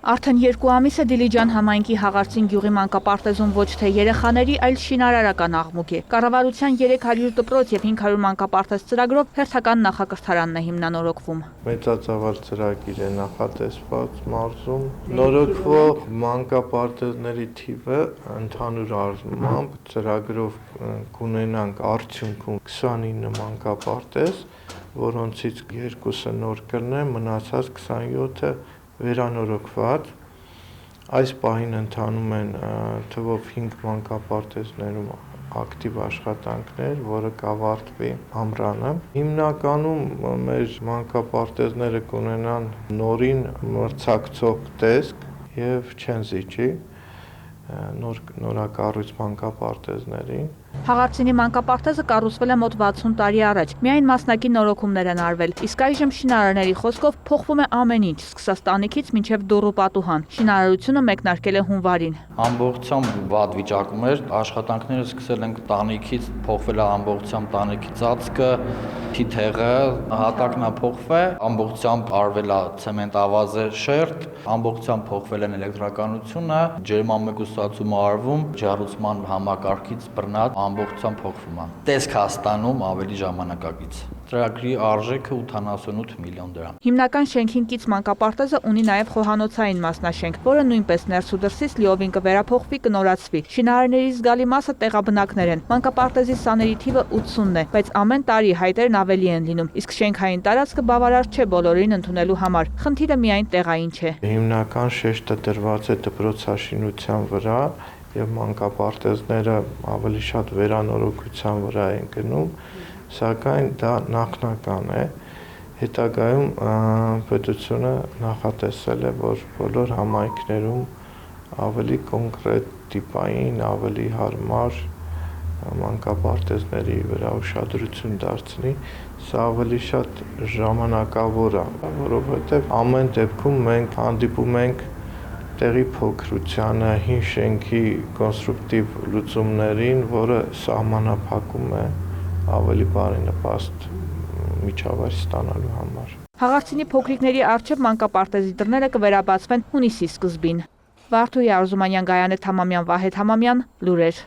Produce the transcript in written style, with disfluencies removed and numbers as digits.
Արդեն 2 ամիս է Դիլիջան համայնքի Հաղարծին գյուղի մանկապարտեզում ոչ թե երեխաների, այլ շինարարական աղմուկ է։ Կառավարության 300 դպրոց եւ 500 մանկապարտեզ ծրագրով հերթական նախակրթարանն է հիմնանորոգվում։ Մեծածավալ ծրագիր է նախատեսված մարզում։ Նորոգվող մանկապարտեզների թիվը ընդհանուր առմամբ ծրագրով կունենանք արդյունքում 29 մանկապարտեզ, որոնցից 2-ը նոր կլինեն, մնացած 27-ը վերանորոգված։ Այս պահին ընթանում են թվով 5 մանկապարտեզներում ակտիվ աշխատանքներ, որը կավարտվի ամռանը։ Հիմնականում մեր մանկապարտեզները կունենան նորին մրցակցող տեսք եւ չեն զիջի նորակառույց մանկապարտեզներին։ Հաղարծինի մանկապարտեզը կառուցվել է մոտ 60 տարի առաջ, միայն մասնակի նորոգումներ են արվել, իսկ այժմ շինարարների խոսքով փոխվում է ամեն ինչ, սկսած տանիքից մինչև դուռու պատուհան։ Շինարարությունը մեկնարկել է հունվարին։ Ամբողջությամբ վատ վիճակում էր, աշխատանքները սկսել ենք տանիքից, փոխվել է ամբողջությամբ տանիքի ծածկը, թիթեղը, հատակն է փոխվել, ամբողջությամբ արվել է ցեմենտավազե շերտ, ամբողջությամբ փոխվել են էլեկտրականությունը, ջերմամեկուսացումը արվում, ջեռուցման համակարգից բռնած ամբողջությամբ փոխվում է։ Տեսք հաստանում ավելի ժամանակակից։ Ծրագրի արժեքը 88 միլիոն դրամ։ Հիմնական շենքին կից մանկապարտեզը ունի նաև խոհանոցային մասնաշենք, որը նույնպես ներս ու դրսից լիովին կվերափոխվի, կնորացվի։ Շինարարների զգալի մասը տեղաբնակներ են։ Մանկապարտեզի սաների թիվը 80-ն է, բայց ամեն տարի հայտերն ավելի են լինում, իսկ շենքային տարածքը բավարար չէ բոլորին ընդունելու համար։ Խնդիրը միայն տեղային չէ։ Հիմնական շեշտը դրված է դպրոցաշինության վրա եւ մանկապարտեզները ավելի շատ վերանորոգության վրա են գնում, սակայն դա նախնական է։ Հետագայում պետությունը նախատեսել է, որ բոլոր համայնքներում ավելի կոնկրետ տիպային, ավելի հարմար մանկապարտեզների վրա ուշադրություն դարձնի, սա ավելի շատ ժամանակավոր է, որովհետև ամեն դեպքում մենք հանդիպում ենք տեղի փոքրությանը, հին շենքի կոնստրուկտիվ լուծումներին, որը սահմանափակում է ավելի բարենպաստ միջավայր ստանալու համար։ Հաղարծինի փոքրիկների առջև մանկապարտեզի դռները կվերաբացվեն հունիսի սկզբին։ Վարդուհի Արզումանյան, Գայանե Թամամյան, Վահե Թամամյան, լուրեր։